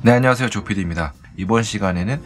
네, 안녕하세요. 조피디입니다. 이번 시간에는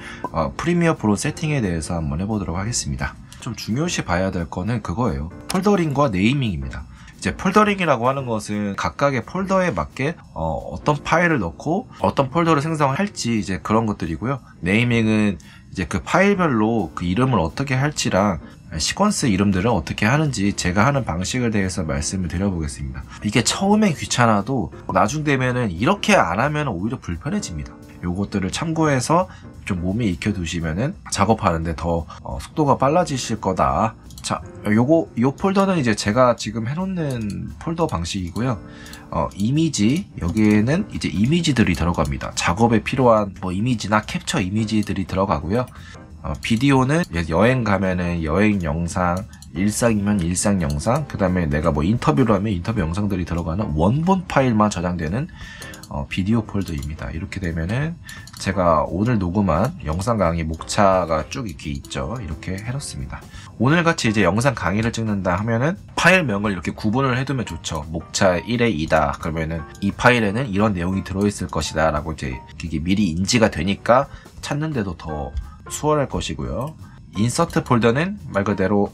프리미어 프로 세팅에 대해서 한번 해보도록 하겠습니다. 좀 중요시 봐야 될 거는 그거예요. 폴더링과 네이밍입니다. 이제 폴더링이라고 하는 것은 각각의 폴더에 맞게 어떤 파일을 넣고 어떤 폴더를 생성할지 이제 그런 것들이고요. 네이밍은 이제 그 파일별로 그 이름을 어떻게 할지랑 시퀀스 이름들을 어떻게 하는지 제가 하는 방식에 대해서 말씀을 드려보겠습니다. 이게 처음엔 귀찮아도 나중 되면은 이렇게 안 하면 오히려 불편해집니다. 요것들을 참고해서 좀 몸에 익혀두시면은 작업하는데 더 속도가 빨라지실 거다. 자, 요 폴더는 이제 제가 지금 해놓는 폴더 방식이고요. 이미지, 여기에는 이제 이미지들이 들어갑니다. 작업에 필요한 뭐 이미지나 캡처 이미지들이 들어가고요. 비디오는 여행 가면은 여행 영상, 일상이면 일상 영상, 그 다음에 내가 뭐 인터뷰를 하면 인터뷰 영상들이 들어가는 원본 파일만 저장되는 비디오 폴더입니다. 이렇게 되면은 제가 오늘 녹음한 영상 강의 목차가 쭉 이렇게 있죠. 이렇게 해놓습니다. 오늘 같이 이제 영상 강의를 찍는다 하면은 파일명을 이렇게 구분을 해두면 좋죠. 목차 1에 2다. 그러면은 이 파일에는 이런 내용이 들어있을 것이다 라고 이제 이게 미리 인지가 되니까 찾는데도 더 수월할 것이고요. 인서트 폴더는 말 그대로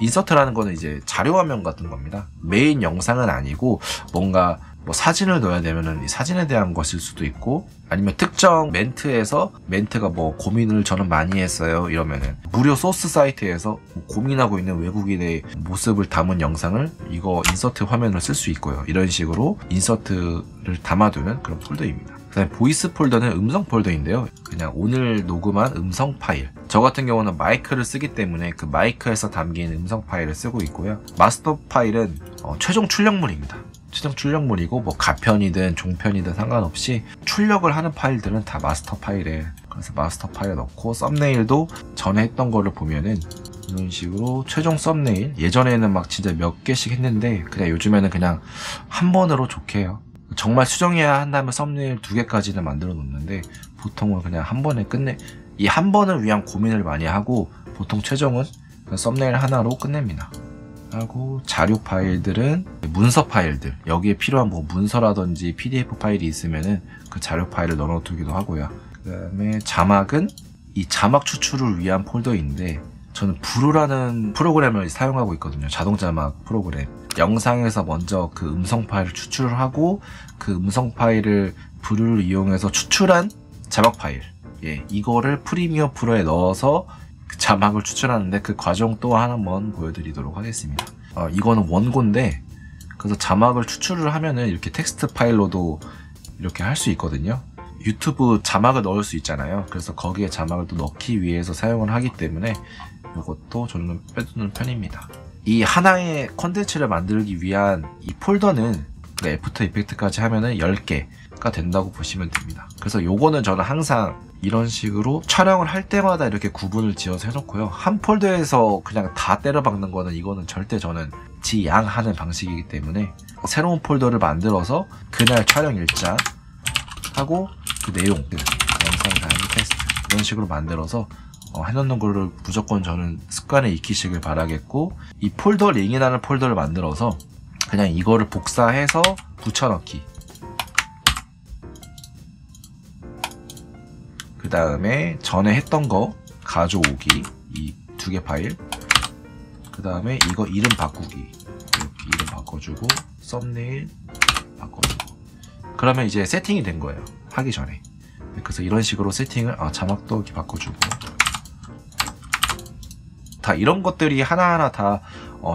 인서트라는 거는 이제 자료 화면 같은 겁니다. 메인 영상은 아니고 뭔가 뭐 사진을 넣어야 되면은 사진에 대한 것일 수도 있고, 아니면 특정 멘트에서 멘트가 뭐 고민을 저는 많이 했어요 이러면은 무료 소스 사이트에서 뭐 고민하고 있는 외국인의 모습을 담은 영상을 이거 인서트 화면을 쓸 수 있고요. 이런 식으로 인서트를 담아두는 그런 폴더입니다. 그 다음에 보이스 폴더는 음성 폴더인데요. 그냥 오늘 녹음한 음성 파일. 저 같은 경우는 마이크를 쓰기 때문에 그 마이크에서 담긴 음성 파일을 쓰고 있고요. 마스터 파일은 최종 출력물입니다. 최종 출력물이고 뭐 가편이든 종편이든 상관없이 출력을 하는 파일들은 다 마스터 파일에, 그래서 마스터 파일에 넣고, 썸네일도 전에 했던 거를 보면은 이런 식으로 최종 썸네일, 예전에는 막 진짜 몇 개씩 했는데 그냥 요즘에는 그냥 한 번으로 좋게 해요. 정말 수정해야 한다면 썸네일 2개까지는 만들어 놓는데 보통은 그냥 한 번에 끝내, 이 한 번을 위한 고민을 많이 하고 보통 최종은 썸네일 하나로 끝냅니다. 하고 자료 파일들은 문서 파일들, 여기에 필요한 뭐 문서라든지 PDF 파일이 있으면은 그 자료 파일을 넣어두기도 하고요. 그 다음에 자막은 이 자막 추출을 위한 폴더인데 저는 브루라는 프로그램을 사용하고 있거든요. 자동 자막 프로그램. 영상에서 먼저 그 음성 파일을 추출을 하고 그 음성 파일을 브루를 이용해서 추출한 자막 파일, 이거를 프리미어 프로에 넣어서 그 자막을 추출하는데 그 과정 또 한번 보여드리도록 하겠습니다. 이거는 원고인데, 그래서 자막을 추출을 하면은 이렇게 텍스트 파일로도 이렇게 할 수 있거든요. 유튜브 자막을 넣을 수 있잖아요. 그래서 거기에 자막을 또 넣기 위해서 사용을 하기 때문에 이것도 저는 빼두는 편입니다. 이 하나의 컨텐츠를 만들기 위한 이 폴더는 애프터 이펙트까지 하면은 10개가 된다고 보시면 됩니다. 그래서 요거는 저는 항상 이런 식으로 촬영을 할 때마다 이렇게 구분을 지어서 해놓고요. 한 폴더에서 그냥 다 때려 박는 거는 이거는 절대 저는 지양하는 방식이기 때문에 새로운 폴더를 만들어서 그날 촬영 일자 하고 그 내용, 영상 단위 테스트 이런 식으로 만들어서 해놓는 거를 무조건 저는 습관에 익히시길 바라겠고, 이 폴더 링이라는 폴더를 만들어서 그냥 이거를 복사해서 붙여넣기, 그 다음에 전에 했던 거 가져오기, 이 2개 파일, 그 다음에 이거 이름 바꾸기, 이렇게 이름 바꿔주고 썸네일 바꿔주고, 그러면 이제 세팅이 된 거예요, 하기 전에. 그래서 이런 식으로 세팅을, 자막도 이렇게 바꿔주고, 다 이런 것들이 하나하나 다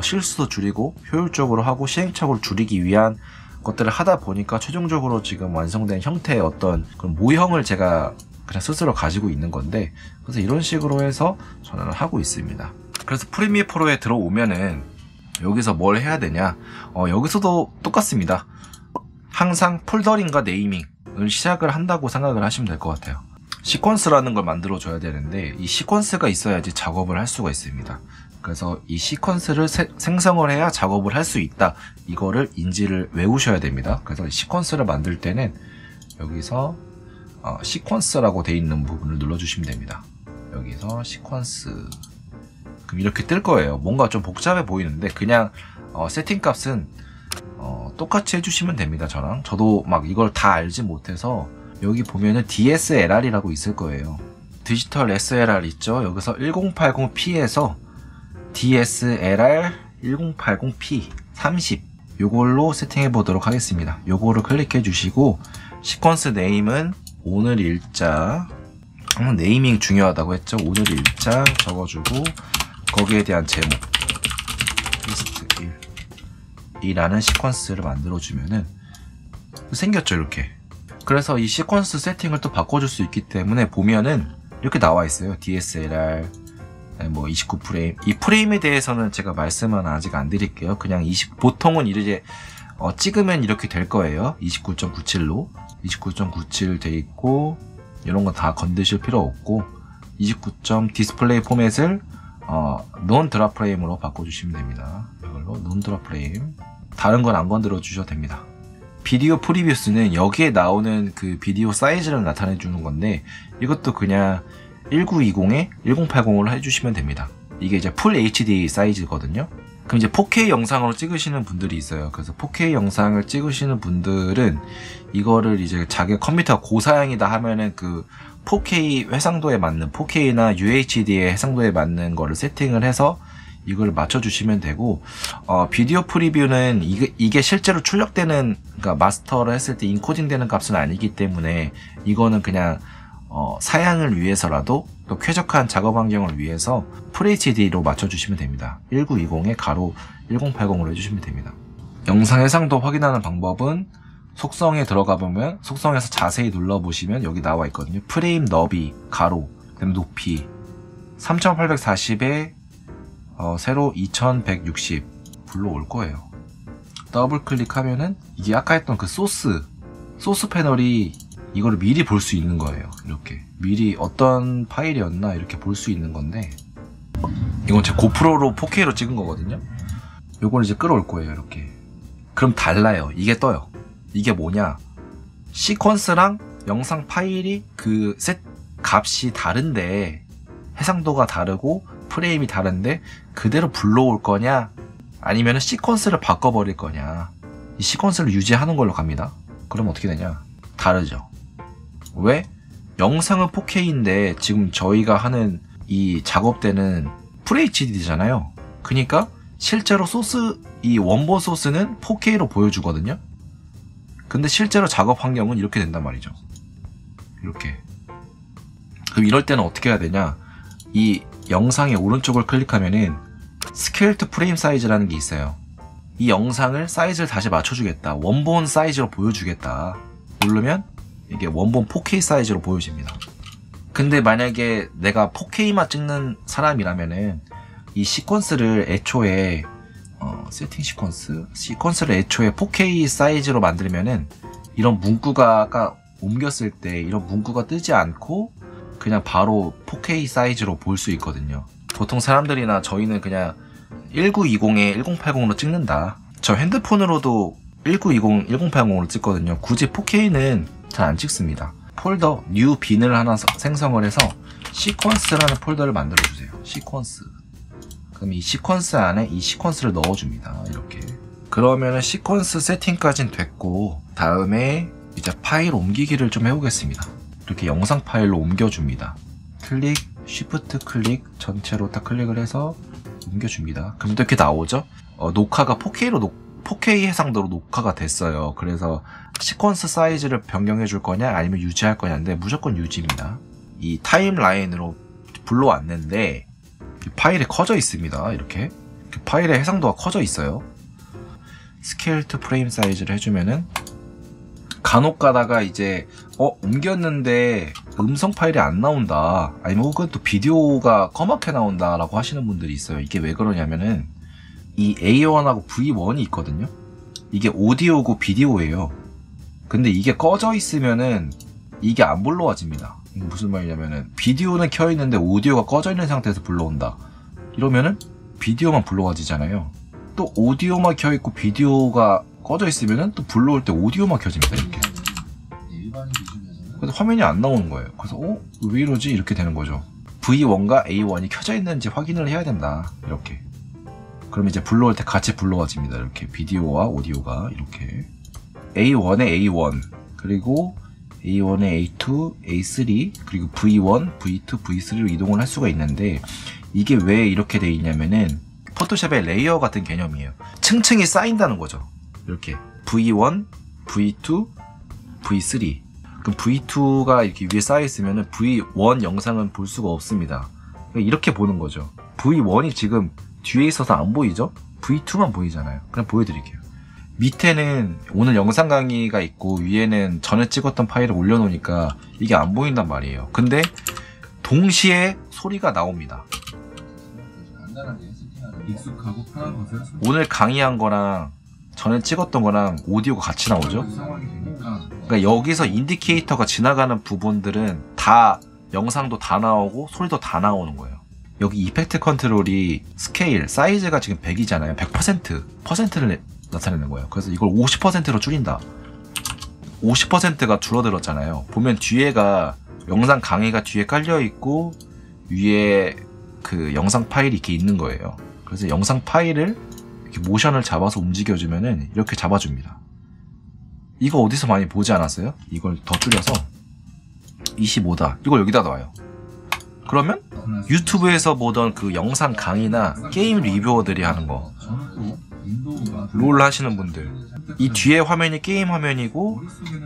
실수도 줄이고 효율적으로 하고 시행착오를 줄이기 위한 것들을 하다 보니까 최종적으로 지금 완성된 형태의 어떤 그런 모형을 제가 그냥 스스로 가지고 있는 건데, 그래서 이런 식으로 해서 저는 하고 있습니다. 그래서 프리미어 프로에 들어오면은 여기서 뭘 해야 되냐, 여기서도 똑같습니다. 항상 폴더링과 네이밍을 시작을 한다고 생각을 하시면 될 것 같아요. 시퀀스라는 걸 만들어 줘야 되는데 이 시퀀스가 있어야지 작업을 할 수가 있습니다. 그래서 이 시퀀스를 생성을 해야 작업을 할 수 있다, 이거를 인지를 외우셔야 됩니다. 그래서 시퀀스를 만들 때는 여기서 시퀀스라고 돼 있는 부분을 눌러주시면 됩니다. 여기서 시퀀스, 그럼 이렇게 뜰 거예요. 뭔가 좀 복잡해 보이는데 그냥 세팅 값은 똑같이 해주시면 됩니다. 저도 막 이걸 다 알지 못해서 여기 보면은 DSLR이라고 있을 거예요. 디지털 SLR 있죠. 여기서 1080p에서 DSLR 1080p 30 요걸로 세팅해 보도록 하겠습니다. 요거를 클릭해 주시고 시퀀스 네임은 오늘 일자, 네이밍 중요하다고 했죠. 오늘 일자 적어주고 거기에 대한 제목 리스트 1이라는 시퀀스를 만들어 주면은 생겼죠. 이렇게. 그래서 이 시퀀스 세팅을 또 바꿔줄 수 있기 때문에 보면은 이렇게 나와 있어요. DSLR 뭐 29프레임. 이 프레임에 대해서는 제가 말씀은 아직 안 드릴게요. 그냥 보통은 이제 찍으면 이렇게 될 거예요. 29.97로 29.97 돼 있고 이런 거 다 건드실 필요 없고 29. 디스플레이 포맷을 논 드랍 프레임으로 바꿔주시면 됩니다. 이걸로 논 드랍 프레임. 다른 건 안 건드려 주셔도 됩니다. 비디오 프리뷰스는 여기에 나오는 그 비디오 사이즈를 나타내 주는 건데 이것도 그냥 1920에 1080으로 해주시면 됩니다. 이게 이제 풀 HD 사이즈거든요. 그럼 이제 4K 영상으로 찍으시는 분들이 있어요. 그래서 4K 영상을 찍으시는 분들은 이거를 이제 자기 컴퓨터가 고사양이다 하면은 그 4K 해상도에 맞는 4K나 UHD의 해상도에 맞는 거를 세팅을 해서 이걸 맞춰주시면 되고, 비디오 프리뷰는 이게 실제로 출력되는, 그러니까 마스터를 했을 때 인코딩 되는 값은 아니기 때문에 이거는 그냥 사양을 위해서라도 또 쾌적한 작업 환경을 위해서 FHD로 맞춰주시면 됩니다. 1920에 가로 1080으로 해주시면 됩니다. 영상 해상도 확인하는 방법은 속성에 들어가 보면 속성에서 자세히 눌러보시면 여기 나와 있거든요. 프레임 너비, 가로, 그다음에 높이 3840에 세로 2160 불러올 거예요. 더블 클릭하면은 이게 아까 했던 그 소스 패널이 이거를 미리 볼 수 있는 거예요. 이렇게 미리 어떤 파일이었나 이렇게 볼 수 있는 건데, 이건 제 고프로로 4K로 찍은 거거든요. 요걸 이제 끌어올 거예요. 이렇게. 그럼 달라요. 이게 떠요. 이게 뭐냐, 시퀀스랑 영상 파일이 그 셋 값이 다른데, 해상도가 다르고 프레임이 다른데 그대로 불러올 거냐, 아니면 시퀀스를 바꿔버릴 거냐. 이 시퀀스를 유지하는 걸로 갑니다. 그럼 어떻게 되냐, 다르죠. 왜? 영상은 4K인데 지금 저희가 하는 이 작업대는 FHD잖아요. 그러니까 실제로 소스, 이 원본 소스는 4K로 보여주거든요. 근데 실제로 작업 환경은 이렇게 된단 말이죠. 이렇게. 그럼 이럴 때는 어떻게 해야 되냐, 이 영상의 오른쪽을 클릭하면은 스케일 투 프레임 사이즈라는 게 있어요. 이 영상을 사이즈를 다시 맞춰주겠다, 원본 사이즈로 보여주겠다 누르면 이게 원본 4K 사이즈로 보여집니다. 근데 만약에 내가 4K만 찍는 사람이라면은 이 시퀀스를 애초에 세팅 시퀀스를 애초에 4K 사이즈로 만들면은 이런 문구가 아까 옮겼을 때 이런 문구가 뜨지 않고 그냥 바로 4K 사이즈로 볼 수 있거든요. 보통 사람들이나 저희는 그냥 1920에 1080으로 찍는다. 저 핸드폰으로도 1920, 1080으로 찍거든요. 굳이 4K는 잘 안 찍습니다. 폴더 뉴 빈을 하나 생성을 해서 시퀀스라는 폴더를 만들어 주세요. 시퀀스. 그럼 이 시퀀스 안에 이 시퀀스를 넣어줍니다. 이렇게. 그러면은 시퀀스 세팅까지는 됐고, 다음에 이제 파일 옮기기를 좀 해보겠습니다. 이렇게 영상 파일로 옮겨줍니다. 클릭, 쉬프트 클릭, 전체로 딱 클릭을 해서 옮겨줍니다. 그럼 이렇게 나오죠? 녹화가 4K 해상도로 녹화가 됐어요. 그래서 시퀀스 사이즈를 변경해 줄 거냐 아니면 유지할 거냐인데 무조건 유지입니다. 이 타임라인으로 불러왔는데 파일이 커져 있습니다. 이렇게 파일의 해상도가 커져 있어요. 스케일 투 프레임 사이즈를 해주면은 간혹 가다가 이제 옮겼는데 음성 파일이 안 나온다, 아니면 혹은 또 비디오가 검맣게 나온다 라고 하시는 분들이 있어요. 이게 왜 그러냐면은 이 A1하고 V1이 있거든요. 이게 오디오고 비디오예요. 근데 이게 꺼져 있으면은 이게 안 불러와집니다. 이게 무슨 말이냐면은 비디오는 켜 있는데 오디오가 꺼져 있는 상태에서 불러온다 이러면은 비디오만 불러와지잖아요. 또 오디오만 켜 있고 비디오가 꺼져 있으면은 또 불러올 때 오디오만 켜집니다. 이렇게. 일반 기준에서는 그래서 화면이 안 나오는 거예요. 그래서 왜 이러지? 이렇게 되는 거죠. V1과 A1이 켜져 있는지 확인을 해야 된다. 이렇게. 그럼 이제 불러올 때 같이 불러와집니다. 이렇게 비디오와 오디오가 이렇게 A1에 A1 그리고 A1에 A2, A3 그리고 V1, V2, V3로 이동을 할 수가 있는데 이게 왜 이렇게 돼 있냐면은 포토샵의 레이어 같은 개념이에요. 층층이 쌓인다는 거죠. 이렇게 V1, V2, V3. 그럼 V2가 이렇게 위에 쌓여 있으면은 V1 영상은 볼 수가 없습니다. 이렇게 보는 거죠. V1이 지금 뒤에 있어서 안 보이죠? V2만 보이잖아요. 그냥 보여드릴게요. 밑에는 오늘 영상 강의가 있고 위에는 전에 찍었던 파일을 올려놓으니까 이게 안 보인단 말이에요. 근데 동시에 소리가 나옵니다. 간단하게 세팅하는 익숙하고 편한 것을 오늘 강의한 거랑 전에 찍었던 거랑 오디오가 같이 나오죠? 상황이 되니까 그러니까 여기서 인디케이터가 지나가는 부분들은 다 영상도 다 나오고 소리도 다 나오는 거예요. 여기 이펙트 컨트롤이 스케일, 사이즈가 지금 100이잖아요. 100%를 나타내는 거예요. 그래서 이걸 50%로 줄인다. 50%가 줄어들었잖아요. 보면 뒤에가 영상 강의가 뒤에 깔려 있고 위에 그 영상 파일이 이렇게 있는 거예요. 그래서 영상 파일을 이렇게 모션을 잡아서 움직여주면은 이렇게 잡아줍니다. 이거 어디서 많이 보지 않았어요? 이걸 더 줄여서 25다. 이걸 여기다 놔요. 그러면 유튜브에서 보던 그 영상 강의나 게임 리뷰어들이 하는 거, 롤 하시는 분들, 이 뒤에 화면이 게임 화면이고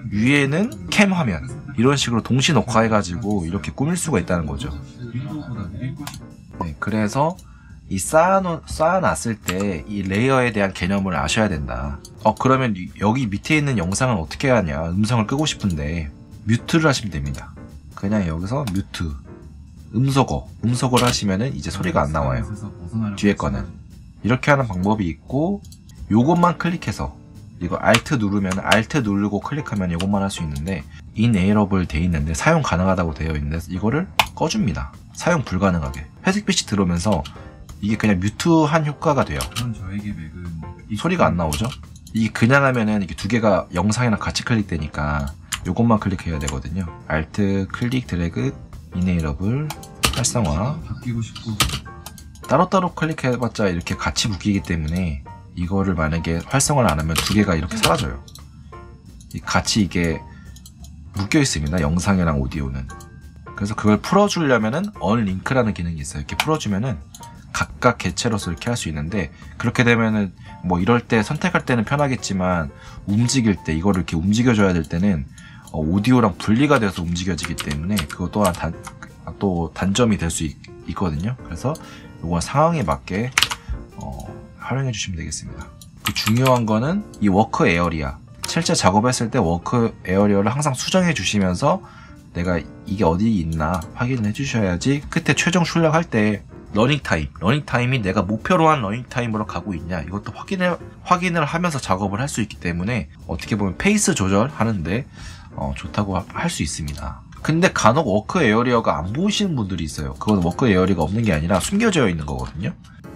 위에는 캠 화면, 이런 식으로 동시 녹화해가지고 이렇게 꾸밀 수가 있다는 거죠. 네, 그래서 이 쌓아놨을 때 이 레이어에 대한 개념을 아셔야 된다. 그러면 여기 밑에 있는 영상은 어떻게 하냐? 음성을 끄고 싶은데 뮤트를 하시면 됩니다. 그냥 여기서 뮤트, 음소거를 하시면은 이제 소리가 안 나와요. 뒤에 거는 이렇게 하는 방법이 있고, 요것만 클릭해서 이거 Alt 누르면 Alt 누르고 클릭하면 이것만 할 수 있는데 inalienable 돼 있는데 사용 가능하다고 되어 있는데 이거를 꺼줍니다. 사용 불가능하게. 회색빛이 들어오면서 이게 그냥 뮤트한 효과가 돼요. 저에게 맥은 소리가 안 나오죠? 이게 그냥 하면은 이게 두 개가 영상이랑 같이 클릭되니까 요것만 클릭해야 되거든요. Alt 클릭 드래그 inalienable 활성화. 바뀌고 싶고 따로따로 클릭해봤자 이렇게 같이 묶이기 때문에 이거를 만약에 활성화를 안 하면 두 개가 이렇게 사라져요. 같이 이게 묶여 있습니다. 영상이랑 오디오는. 그래서 그걸 풀어주려면은 언링크라는 기능이 있어요. 이렇게 풀어주면은 각각 개체로서 이렇게 할 수 있는데, 그렇게 되면은 뭐 이럴 때 선택할 때는 편하겠지만 움직일 때 이거를 이렇게 움직여줘야 될 때는 오디오랑 분리가 돼서 움직여지기 때문에 그것 또한 또 단점이 될 수 있거든요. 그래서 이건 상황에 맞게 활용해 주시면 되겠습니다. 그 중요한 거는 이 워크 에어리아, 실제 작업했을 때 워크 에어리어를 항상 수정해 주시면서 내가 이게 어디 있나 확인을 해 주셔야지 끝에 최종 출력할 때 러닝타임이 내가 목표로 한 러닝타임으로 가고 있냐, 이것도 확인을 하면서 작업을 할 수 있기 때문에 어떻게 보면 페이스 조절하는데 좋다고 할 수 있습니다. 근데 간혹 워크 에어리어가 안 보이시는 분들이 있어요. 그건 워크 에어리어가 없는 게 아니라 숨겨져 있는 거거든요.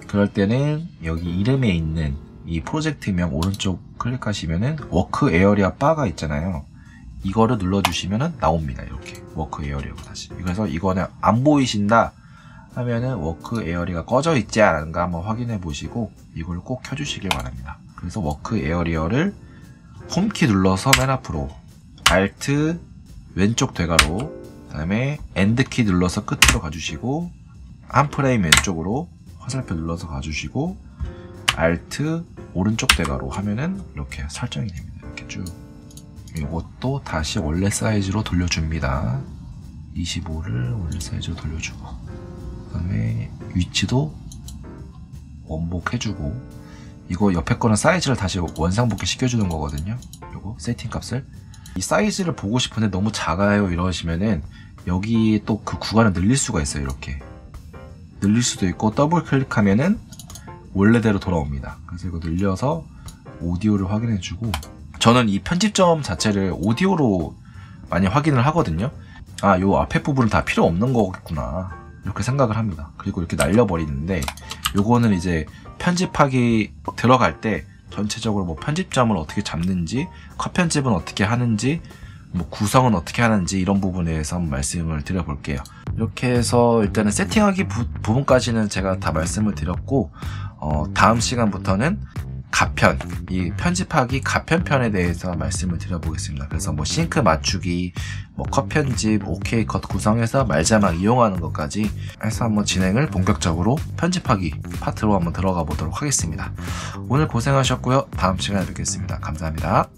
그럴 때는 여기 이름에 있는 이 프로젝트명 오른쪽 클릭하시면은 워크 에어리어 바가 있잖아요. 이거를 눌러주시면은 나옵니다. 이렇게 워크 에어리어가 다시. 그래서 이거는 안 보이신다 하면은 워크 에어리어가 꺼져 있지 않은가 한번 확인해 보시고 이걸 꼭 켜주시길 바랍니다. 그래서 워크 에어리어를 홈키 눌러서 맨 앞으로, Alt 왼쪽 대괄호, 그 다음에 엔드키 눌러서 끝으로 가주시고, 한 프레임 왼쪽으로 화살표 눌러서 가주시고, Alt 오른쪽 대괄호 하면은 이렇게 설정이 됩니다. 이렇게 쭉. 이것도 다시 원래 사이즈로 돌려줍니다. 25를 원래 사이즈로 돌려주고, 그 다음에 위치도 원복해주고, 이거 옆에 거는 사이즈를 다시 원상복귀 시켜주는 거거든요. 요거 세팅 값을. 이 사이즈를 보고 싶은데 너무 작아요 이러시면은 여기 또 그 구간을 늘릴 수가 있어요. 이렇게 늘릴 수도 있고, 더블 클릭하면은 원래대로 돌아옵니다. 그래서 이거 늘려서 오디오를 확인해 주고, 저는 이 편집점 자체를 오디오로 많이 확인을 하거든요. 요 앞에 부분은 다 필요 없는 거겠구나 이렇게 생각을 합니다. 그리고 이렇게 날려버리는데, 요거는 이제 편집하기 들어갈 때 전체적으로 뭐 편집점을 어떻게 잡는지, 컷 편집은 어떻게 하는지, 뭐 구성은 어떻게 하는지 이런 부분에 대해서 한번 말씀을 드려볼게요. 이렇게 해서 일단은 세팅하기 부분까지는 제가 다 말씀을 드렸고, 다음 시간부터는 가편, 이 편집하기 가편 편에 대해서 말씀을 드려보겠습니다. 그래서 뭐 싱크 맞추기, 뭐 컷 편집, OK 컷 구성해서 말자막 이용하는 것까지 해서 한번 진행을 본격적으로 편집하기 파트로 한번 들어가 보도록 하겠습니다. 오늘 고생하셨고요. 다음 시간에 뵙겠습니다. 감사합니다.